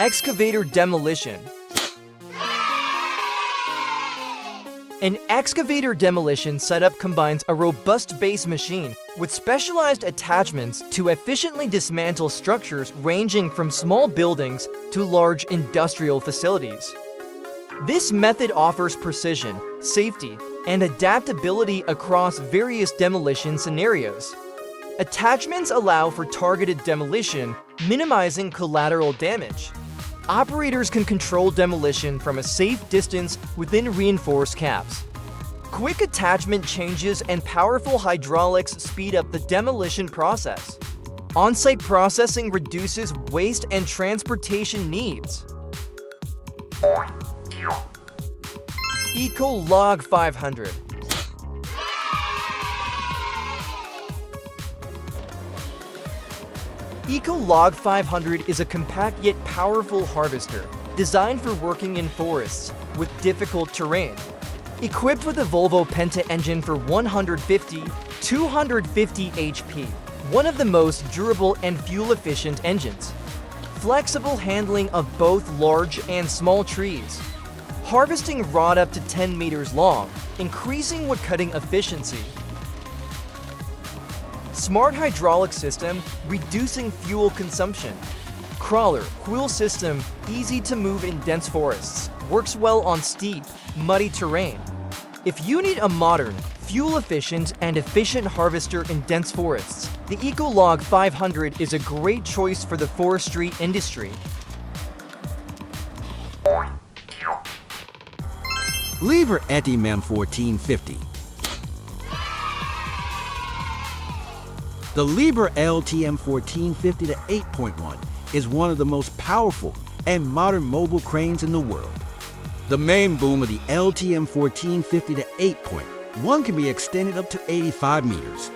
Excavator Demolition. An excavator demolition setup combines a robust base machine with specialized attachments to efficiently dismantle structures ranging from small buildings to large industrial facilities. This method offers precision, safety, and adaptability across various demolition scenarios. Attachments allow for targeted demolition, minimizing collateral damage. Operators can control demolition from a safe distance within reinforced caps. Quick attachment changes and powerful hydraulics speed up the demolition process. On-site processing reduces waste and transportation needs. Ecolog 500. Ecolog 500 is a compact yet powerful harvester designed for working in forests with difficult terrain. Equipped with a Volvo Penta engine for 150-250 HP, one of the most durable and fuel-efficient engines. Flexible handling of both large and small trees. Harvesting rod up to 10 meters long, increasing woodcutting efficiency. Smart hydraulic system, reducing fuel consumption. Crawler, wheel system, easy to move in dense forests, works well on steep, muddy terrain. If you need a modern, fuel-efficient, and efficient harvester in dense forests, the Ecolog 500 is a great choice for the forestry industry. Liebherr Anti-Man 1450. The Liebherr LTM 1450 to 8.1 is one of the most powerful and modern mobile cranes in the world. The main boom of the LTM 1450 to 8.1 can be extended up to 85 meters.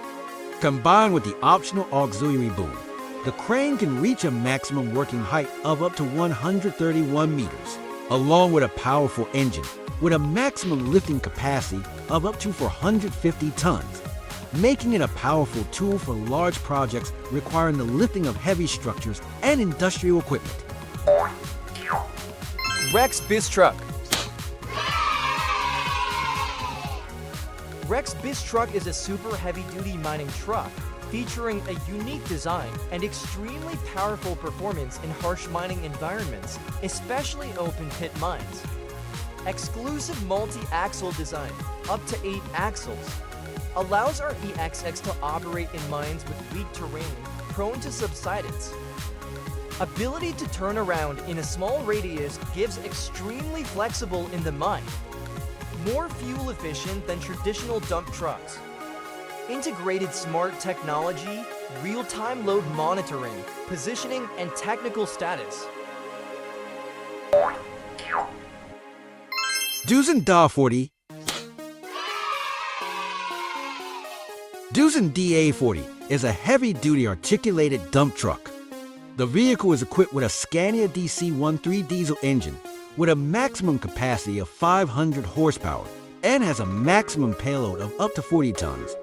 Combined with the optional auxiliary boom, the crane can reach a maximum working height of up to 131 meters, along with a powerful engine with a maximum lifting capacity of up to 450 tons. Making it a powerful tool for large projects requiring the lifting of heavy structures and industrial equipment. REXBUS truck. REXBUS truck is a super heavy-duty mining truck featuring a unique design and extremely powerful performance in harsh mining environments, especially open-pit mines. Exclusive multi-axle design, up to 8 axles. Allows our EXX to operate in mines with weak terrain, prone to subsidence. Ability to turn around in a small radius gives extremely flexible in the mine. More fuel efficient than traditional dump trucks. Integrated smart technology, real-time load monitoring, positioning, and technical status. Duen DA40. Duen DA40 is a heavy-duty articulated dump truck. The vehicle is equipped with a Scania DC-13 diesel engine with a maximum capacity of 500 horsepower and has a maximum payload of up to 40 tons,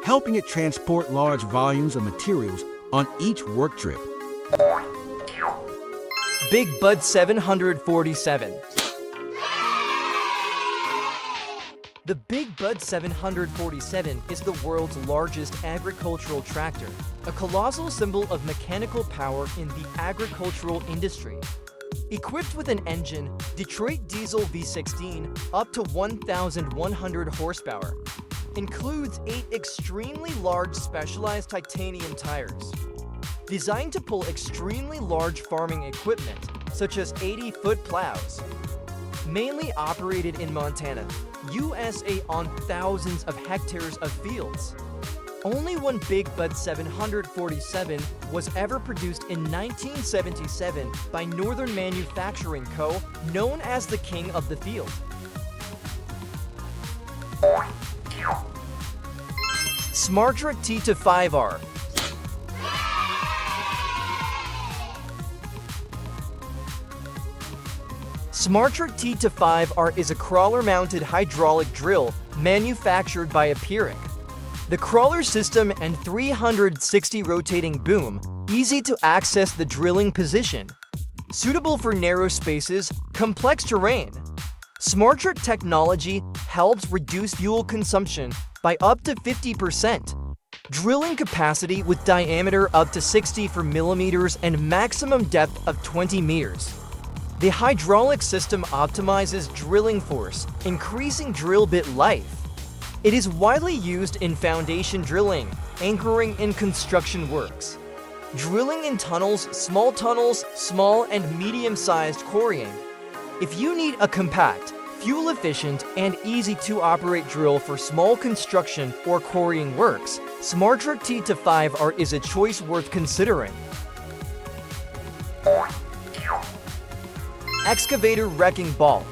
helping it transport large volumes of materials on each work trip. Big Bud 747. The Big Bud 747 is the world's largest agricultural tractor, a colossal symbol of mechanical power in the agricultural industry. Equipped with an engine, Detroit diesel V16 up to 1,100 horsepower. Includes 8 extremely large specialized titanium tires. Designed to pull extremely large farming equipment, such as 80-foot plows. Mainly operated in Montana, USA on thousands of hectares of fields. Only one Big Bud 747 was ever produced in 1977 by Northern Manufacturing Co., known as the King of the Field. SmartTruck T55R. SmartTruck T55R is a crawler-mounted hydraulic drill manufactured by Ecolog. The crawler system and 360 rotating boom, easy to access the drilling position. suitable for narrow spaces, complex terrain. SmartTruck technology helps reduce fuel consumption by up to 50%. Drilling capacity with diameter up to 64 millimeters and maximum depth of 20 meters. The hydraulic system optimizes drilling force, increasing drill bit life. It is widely used in foundation drilling, anchoring in construction works. Drilling in tunnels, small and medium-sized quarrying. If you need a compact, fuel-efficient, and easy-to-operate drill for small construction or quarrying works, SmartTruck T55 is a choice worth considering. Excavator Wrecking Ball.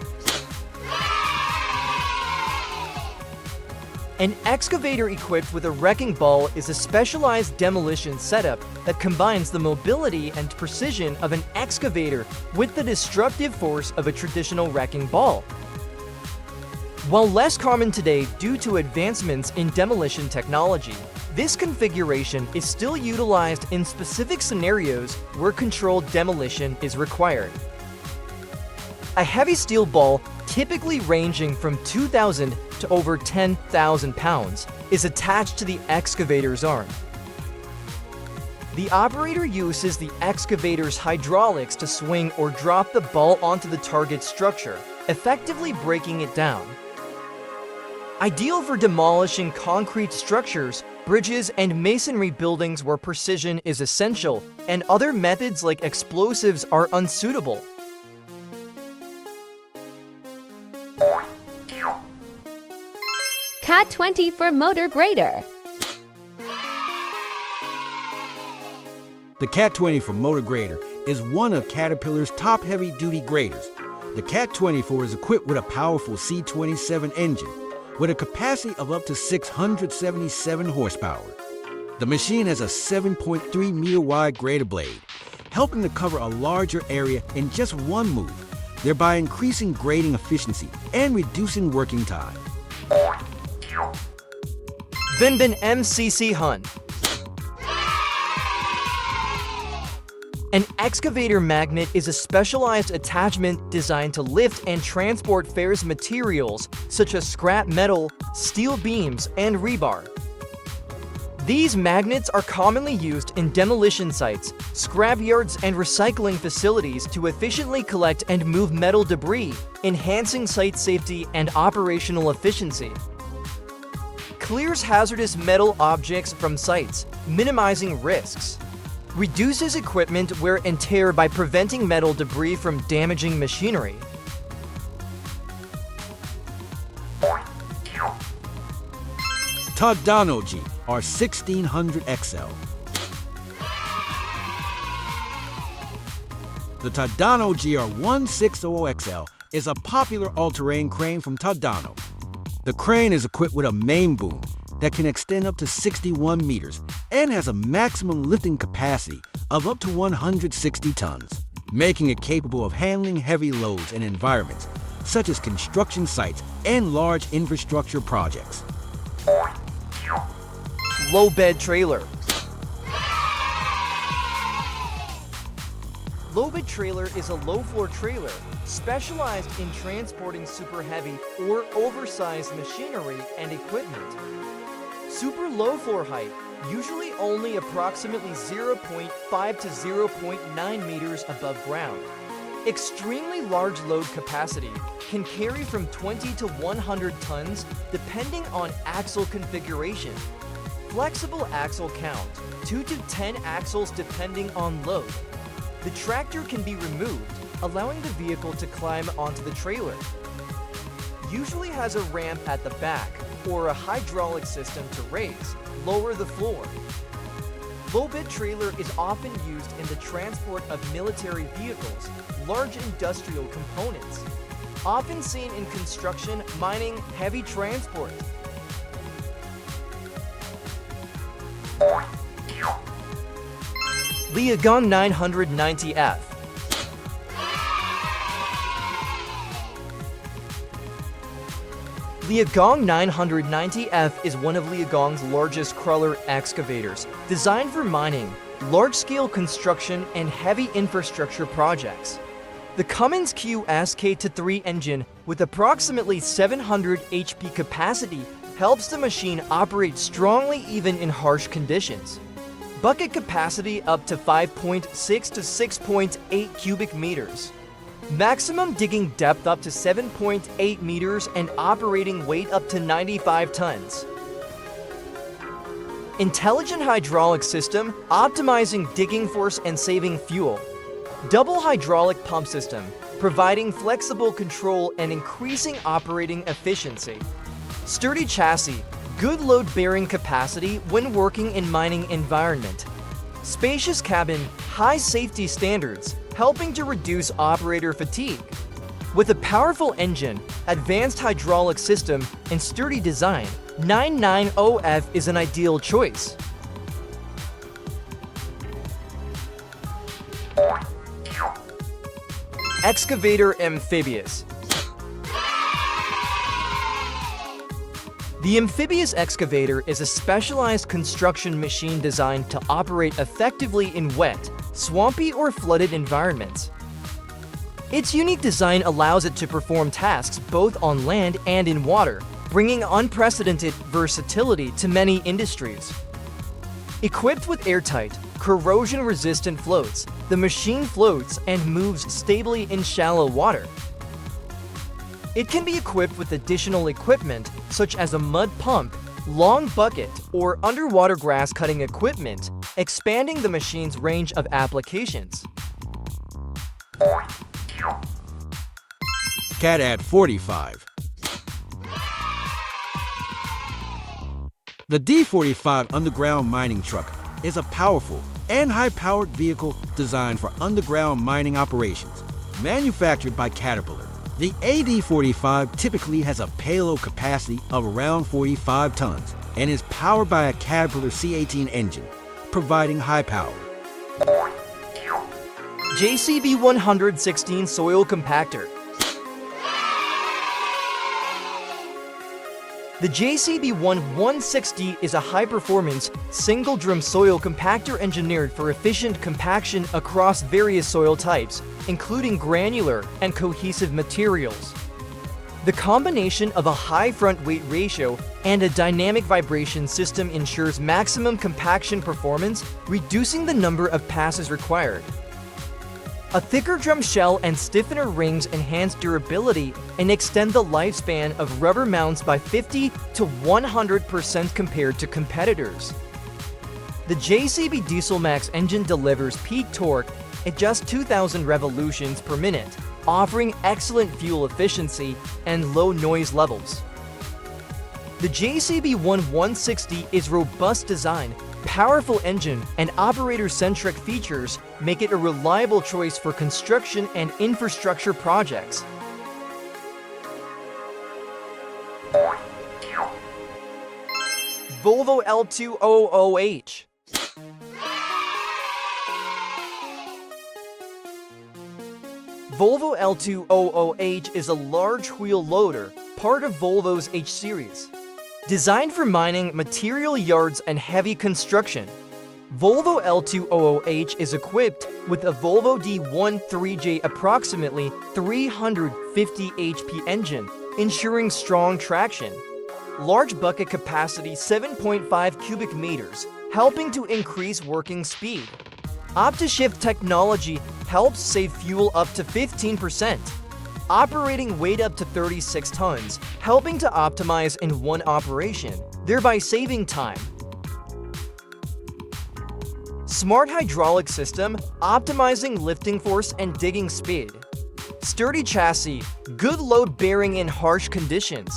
An excavator equipped with a wrecking ball is a specialized demolition setup that combines the mobility and precision of an excavator with the destructive force of a traditional wrecking ball. While less common today due to advancements in demolition technology, this configuration is still utilized in specific scenarios where controlled demolition is required. A heavy steel ball, typically ranging from 2,000 to over 10,000 pounds, is attached to the excavator's arm. The operator uses the excavator's hydraulics to swing or drop the ball onto the target structure, effectively breaking it down. Ideal for demolishing concrete structures, bridges, and masonry buildings where precision is essential, and other methods like explosives are unsuitable. Cat 20 for Motor Graater. The Cat 20 from Motor Graater is one of Caterpillar's top heavy-duty graders. The Cat 24 is equipped with a powerful C27 engine with a capacity of up to 677 horsepower. The machine has a 7.3 meter wide grader blade, helping to cover a larger area in just one move, thereby increasing grading efficiency and reducing working time. Vinben MCC Hun. An excavator magnet is a specialized attachment designed to lift and transport ferrous materials such as scrap metal, steel beams, and rebar. These magnets are commonly used in demolition sites, scrap yards, and recycling facilities to efficiently collect and move metal debris, enhancing site safety and operational efficiency. Clears hazardous metal objects from sites, minimizing risks. Reduces equipment wear and tear by preventing metal debris from damaging machinery. Duen G or 1600 XL. The Duen GR 1600 XL is a popular all-terrain crane from Duen. The crane is equipped with a main boom that can extend up to 61 meters and has a maximum lifting capacity of up to 160 tons, making it capable of handling heavy loads in environments such as construction sites and large infrastructure projects. Low bed trailer. Low bed trailer is a low-floor trailer specialized in transporting super heavy or oversized machinery and equipment. Super low floor height, usually only approximately 0.5 to 0.9 meters above ground. Extremely large load capacity can carry from 20 to 100 tons depending on axle configuration. Flexible axle count, 2 to 10 axles depending on load. The tractor can be removed, allowing the vehicle to climb onto the trailer. Usually has a ramp at the back or a hydraulic system to raise, lower the floor. Low bed trailer is often used in the transport of military vehicles, large industrial components, often seen in construction, mining, heavy transport. Liebherr 990F. Liebherr 990F is one of Liebherr's largest crawler excavators, designed for mining, large-scale construction and heavy infrastructure projects. The Cummins QSK-3 engine with approximately 700 HP capacity helps the machine operate strongly even in harsh conditions. Bucket capacity up to 5.6 to 6.8 cubic meters. Maximum digging depth up to 7.8 meters and operating weight up to 95 tons. Intelligent hydraulic system, optimizing digging force and saving fuel. Double hydraulic pump system, providing flexible control and increasing operating efficiency. Sturdy chassis, good load-bearing capacity when working in mining environment. Spacious cabin, high safety standards, helping to reduce operator fatigue. With a powerful engine, advanced hydraulic system, and sturdy design, 990F is an ideal choice. Excavator Amphibious. The amphibious excavator is a specialized construction machine designed to operate effectively in wet, swampy, or flooded environments. Its unique design allows it to perform tasks both on land and in water, bringing unprecedented versatility to many industries. Equipped with airtight, corrosion-resistant floats, the machine floats and moves stably in shallow water. It can be equipped with additional equipment such as a mud pump, long bucket, or underwater grass cutting equipment, expanding the machine's range of applications. Cat 45. The D45 underground mining truck is a powerful and high-powered vehicle designed for underground mining operations. Manufactured by Caterpillar, the AD45 typically has a payload capacity of around 45 tons and is powered by a Caterpillar C18 engine, providing high power. JCB 116 Soil Compactor. The JCB 160 is a high-performance, single-drum soil compactor engineered for efficient compaction across various soil types, including granular and cohesive materials. The combination of a high front weight ratio and a dynamic vibration system ensures maximum compaction performance, reducing the number of passes required. A thicker drum shell and stiffener rings enhance durability and extend the lifespan of rubber mounts by 50 to 100% compared to competitors. The JCB Dieselmax engine delivers peak torque at just 2,000 revolutions per minute, offering excellent fuel efficiency and low noise levels. The JCB 160 is robust design, powerful engine, and operator-centric features make it a reliable choice for construction and infrastructure projects. Volvo L2 00H. Volvo L2 00H is a large wheel loader, part of Volvo's H series. Designed for mining, material yards, and heavy construction, Volvo L2 00H is equipped with a Volvo D13J approximately 350 HP engine, ensuring strong traction. Large bucket capacity 7.5 cubic meters, helping to increase working speed. OptiShift technology helps save fuel up to 15%. Operating weight up to 36 tons, helping to optimize in one operation, thereby saving time. Smart hydraulic system, optimizing lifting force and digging speed. Sturdy chassis, good load bearing in harsh conditions.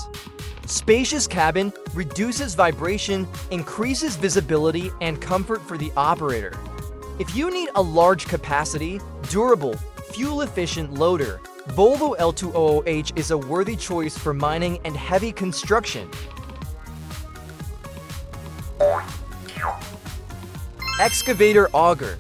Spacious cabin, reduces vibration, increases visibility and comfort for the operator. If you need a large capacity, durable, fuel-efficient loader, Volvo L200H is a worthy choice for mining and heavy construction. Excavator Auger.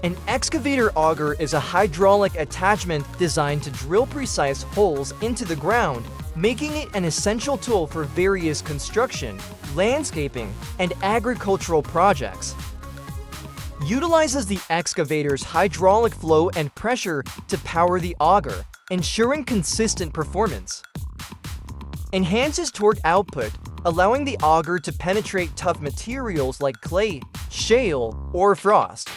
An excavator auger is a hydraulic attachment designed to drill precise holes into the ground, making it an essential tool for various construction, landscaping, and agricultural projects. Utilizes the excavator's hydraulic flow and pressure to power the auger, ensuring consistent performance. Enhances torque output, allowing the auger to penetrate tough materials like clay, shale, or frost.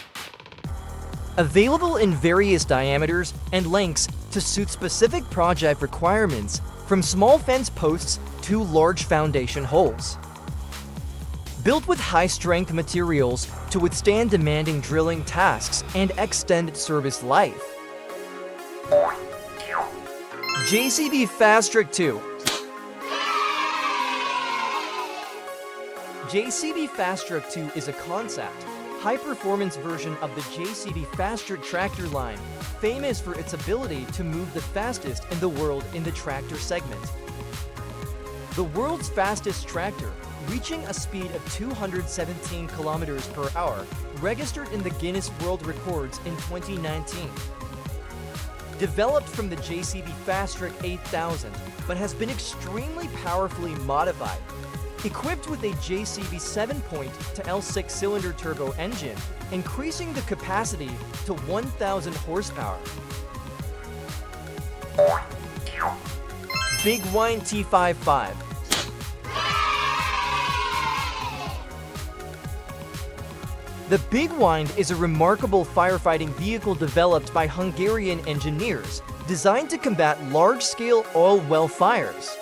Available in various diameters and lengths to suit specific project requirements, from small fence posts to large foundation holes. Built with high-strength materials to withstand demanding drilling tasks and extend service life. JCB Fastrack 2. JCB Fastrack 2 is a concept, high-performance version of the JCB Fastrack tractor line, famous for its ability to move the fastest in the world in the tractor segment. The world's fastest tractor, reaching a speed of 217 kilometers per hour, registered in the Guinness World Records in 2019. Developed from the JCB Fastrack 8000, but has been extremely powerfully modified. Equipped with a JCB 7-point to L6 cylinder turbo engine, increasing the capacity to 1,000 horsepower. Big Wind T55. The Big Wind is a remarkable firefighting vehicle developed by Hungarian engineers, designed to combat large-scale oil well fires.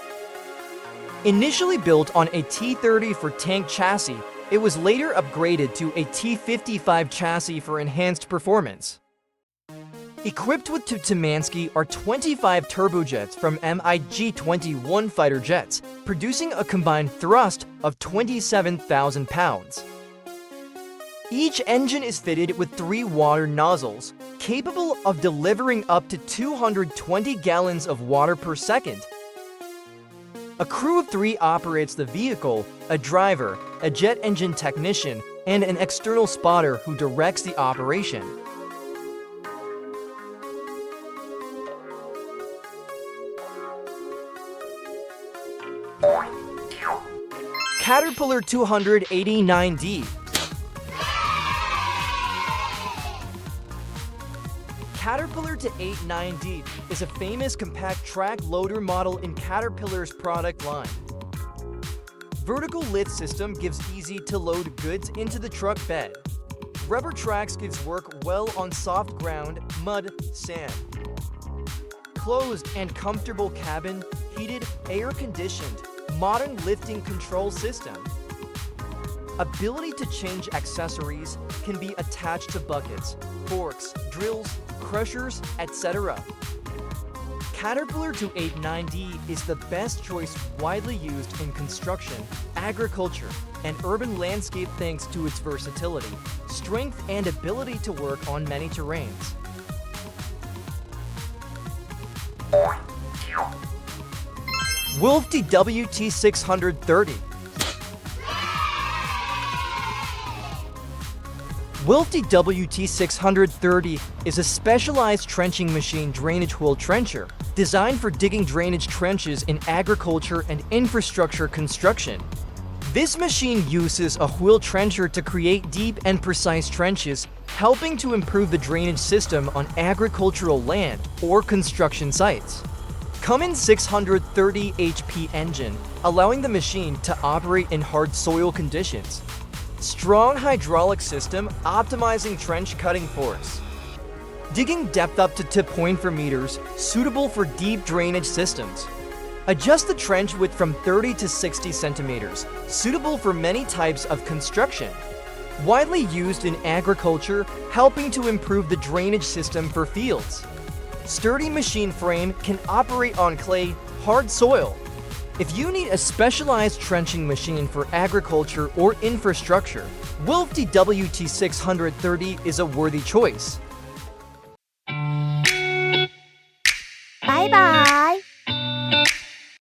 Initially built on a T30 for tank chassis, it was later upgraded to a T55 chassis for enhanced performance. Equipped with Tutamansky are 25 turbojets from MiG-21 fighter jets, producing a combined thrust of 27,000 pounds. Each engine is fitted with 3 water nozzles, capable of delivering up to 220 gallons of water per second. A crew of 3 operates the vehicle: a driver, a jet engine technician, and an external spotter who directs the operation. Caterpillar 289D. Caterpillar 289D is a famous compact track loader model in Caterpillar's product line. Vertical lift system gives easy to load goods into the truck bed. Rubber tracks gives work well on soft ground, mud, sand. Closed and comfortable cabin, heated, air-conditioned, modern lifting control system. Ability to change accessories can be attached to buckets, forks, drills, crushers, etc. Caterpillar 289D is the best choice, widely used in construction, agriculture, and urban landscape thanks to its versatility, strength, and ability to work on many terrains. Wolfy WT630. Wolfy WT630 is a specialized trenching machine drainage wheel trencher designed for digging drainage trenches in agriculture and infrastructure construction. This machine uses a wheel trencher to create deep and precise trenches, helping to improve the drainage system on agricultural land or construction sites. Cummins 630 HP engine, allowing the machine to operate in hard soil conditions. Strong hydraulic system optimizing trench cutting force. Digging depth up to 2.4 meters, suitable for deep drainage systems. Adjust the trench width from 30 to 60 centimeters, suitable for many types of construction. Widely used in agriculture, helping to improve the drainage system for fields. Sturdy machine frame can operate on clay, hard soil. If you need a specialized trenching machine for agriculture or infrastructure, Wolfy WT630 is a worthy choice.